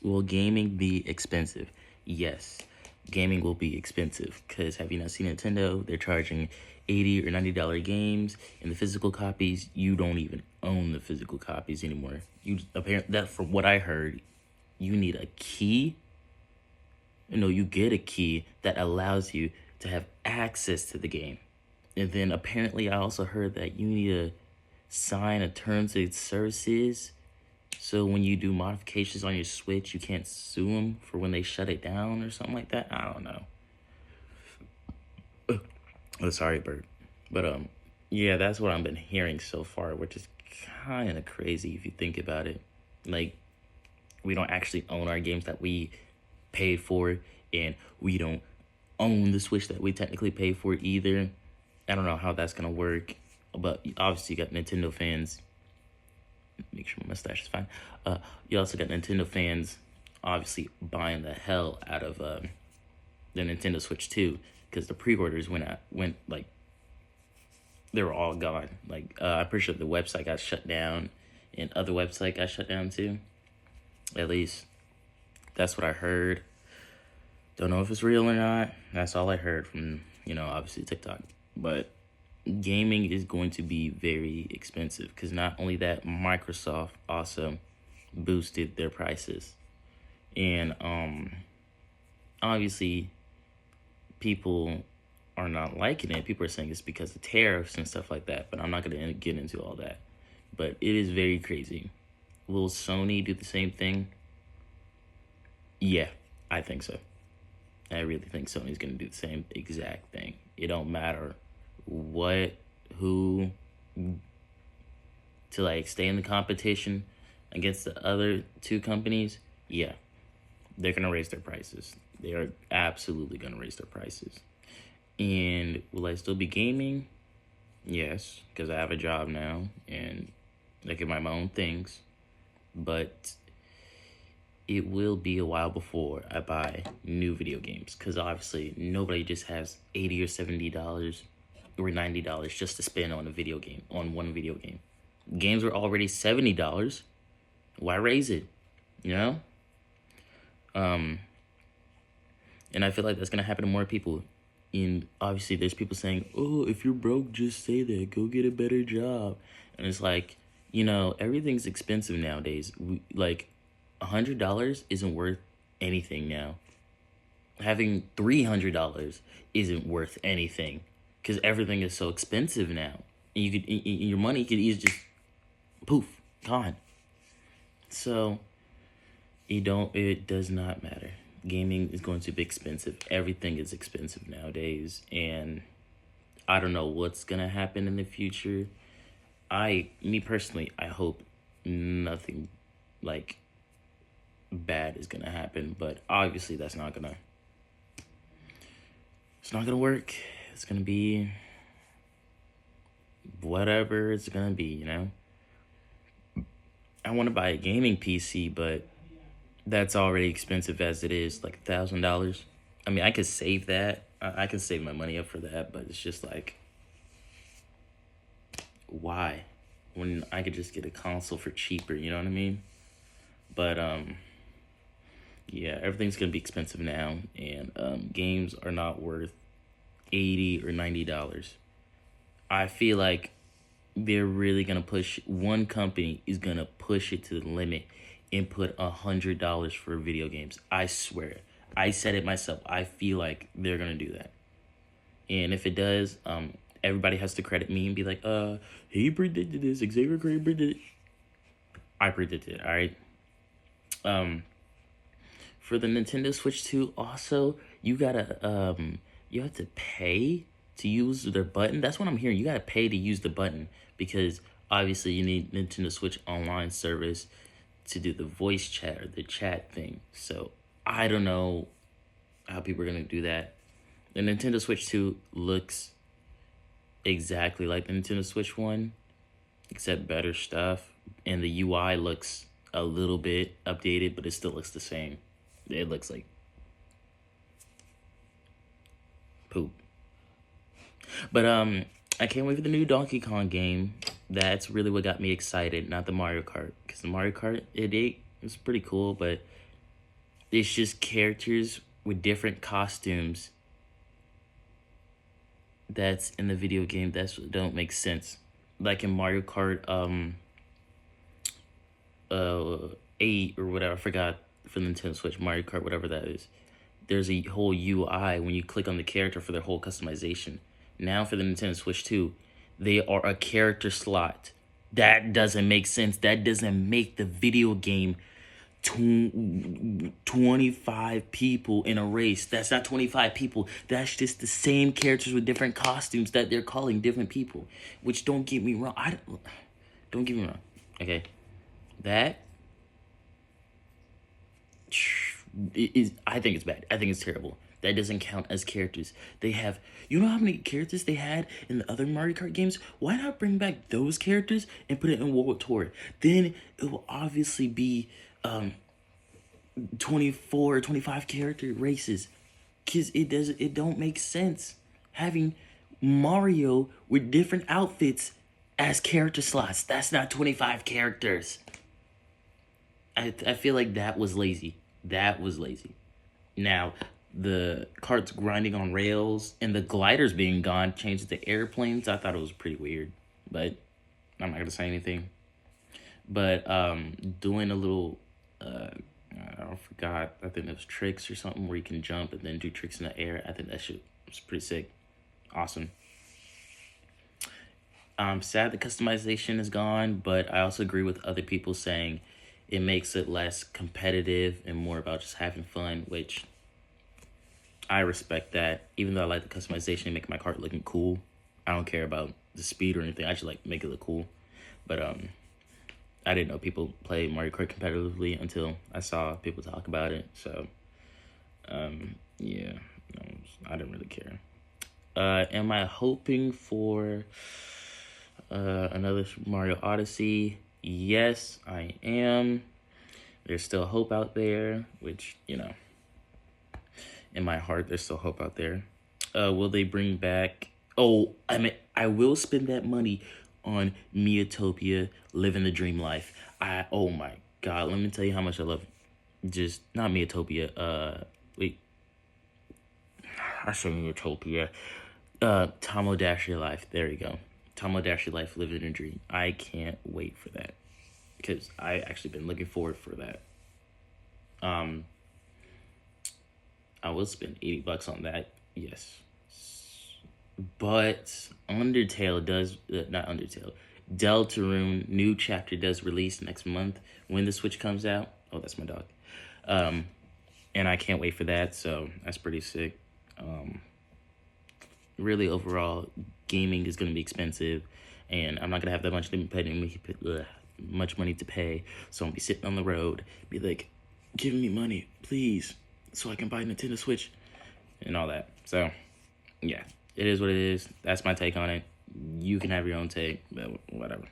Will gaming be expensive? Yes, gaming will be expensive because have you not seen Nintendo? They're charging $80 or $90 games, and the physical copies, you don't even own the physical copies anymore. You apparently that from what I heard, you need a key. No, you get a key that allows you to have access to the game. And then apparently I also heard that you need to sign a terms of services. So when you do modifications on your Switch, you can't sue them for when they shut it down or something like that. I don't know. Oh, sorry, Bert. But yeah, that's what I've been hearing so far, which is kind of crazy if you think about it. Like, we don't actually own our games that we paid for, and we don't own the Switch that we technically paid for either. I don't know how that's gonna work, but obviously you got Nintendo fans. Make sure my mustache is fine. You also got Nintendo fans, obviously buying the hell out of the Nintendo Switch 2 because the pre-orders went like they were all gone. Like I'm pretty sure the website got shut down, and other website got shut down too. At least that's what I heard. Don't know if it's real or not. That's all I heard from obviously TikTok, but gaming is going to be very expensive because not only that, Microsoft also boosted their prices, and obviously people are not liking it. People are saying it's because of tariffs and stuff like that, but I'm not going to get into all that. But it is very crazy. Will Sony do the same thing? Yeah, I think so. I really think Sony's going to do the same exact thing. It don't matter who, to like stay in the competition against the other two companies. Yeah, they're going to raise their prices. They are absolutely going to raise their prices. And will I still be gaming? Yes, because I have a job now and I can buy my own things. But it will be a while before I buy new video games because obviously nobody just has $80 or $70 or $90 just to spend on one video game. Games are already $70. Why raise it? And I feel like that's gonna happen to more people. And obviously there's people saying, oh, if you're broke, just say that, go get a better job. And it's like, everything's expensive nowadays. Like $100 isn't worth anything now. Having $300 isn't worth anything because everything is so expensive now. And your money could easily just poof, gone. So it does not matter. Gaming is going to be expensive. Everything is expensive nowadays, and I don't know what's gonna happen in the future. Me personally, I hope nothing like bad is gonna happen, but obviously it's not gonna work. It's gonna be whatever it's gonna be. I want to buy a gaming PC, but that's already expensive as it is, like $1,000. I mean, I could save that. I can save my money up for that, but it's just like, why? When I could just get a console for cheaper, you know what I mean? But yeah, everything's gonna be expensive now, and games are not worth $80 or $90. I feel like they're really gonna push. One company is gonna push it to the limit and put $100 for video games. I swear. I said it myself. I feel like they're gonna do that. And if it does, everybody has to credit me and be like, he predicted this, Xavier Gray predicted it. I predicted it, alright? For the Nintendo Switch 2, also, you gotta you have to pay to use their button. That's what I'm hearing. You gotta pay to use the button because obviously you need Nintendo Switch online service to do the voice chat or the chat thing. So I don't know how people are gonna do that. The Nintendo Switch 2 looks exactly like the Nintendo Switch 1, except better stuff. And the UI looks a little bit updated, but it still looks the same. It looks like poop. But I can't wait for the new Donkey Kong game. That's really what got me excited, not the Mario Kart. Because the Mario Kart, it was pretty cool, but It's just characters with different costumes that's in the video game. That's what don't make sense. Like in Mario Kart 8 or whatever, I forgot, for the Nintendo Switch, Mario Kart, whatever that is. There's a whole UI when you click on the character for their whole customization. Now for the Nintendo Switch 2, they are a character slot. That doesn't make sense. That doesn't make the video game 25 people in a race. That's not 25 people. That's just the same characters with different costumes that they're calling different people. Which, don't get me wrong. Don't get me wrong. Okay, that I think it's bad. I think it's terrible. That doesn't count as characters. They have, you know how many characters they had in the other Mario Kart games? Why not bring back those characters and put it in World Tour? Then it will obviously be 24 or 25 character races. Cause it don't make sense having Mario with different outfits as character slots. That's not 25 characters. I feel like that was lazy. That was lazy. Now, the carts grinding on rails and the gliders being gone changed to airplanes. I thought it was pretty weird, but I'm not gonna say anything. But doing a little I forgot, I think it was tricks or something where you can jump and then do tricks in the air. I think that shit was pretty sick. Awesome. I'm sad the customization is gone, but I also agree with other people saying it makes it less competitive and more about just having fun, which I respect that. Even though I like the customization and make my cart looking cool, I don't care about the speed or anything. I just like make it look cool. But I didn't know people play Mario Kart competitively until I saw people talk about it. So yeah, I didn't really care. Am I hoping for another Super Mario Odyssey? Yes, I am. There's still hope out there, which, you know, in my heart, there's still hope out there. Will they bring back... Oh, I mean, I will spend that money on Miitopia, living the dream life. Oh my God, let me tell you how much I love... Just, not Miitopia, wait. I said Miitopia. Tomodachi Life, there you go. Tomodachi Life, living a dream. I can't wait for that, because I actually been looking forward for that. I will spend $80 on that, yes. But Undertale does, not Undertale, Deltarune new chapter does release next month when the Switch comes out. Oh, that's my dog. And I can't wait for that, so that's pretty sick. Really, overall, gaming is going to be expensive, and I'm not going to have that much money to pay, so I'll be sitting on the road, be like, give me money, please, so I can buy a Nintendo Switch, and all that. So, yeah, it is what it is. That's my take on it. You can have your own take, but whatever.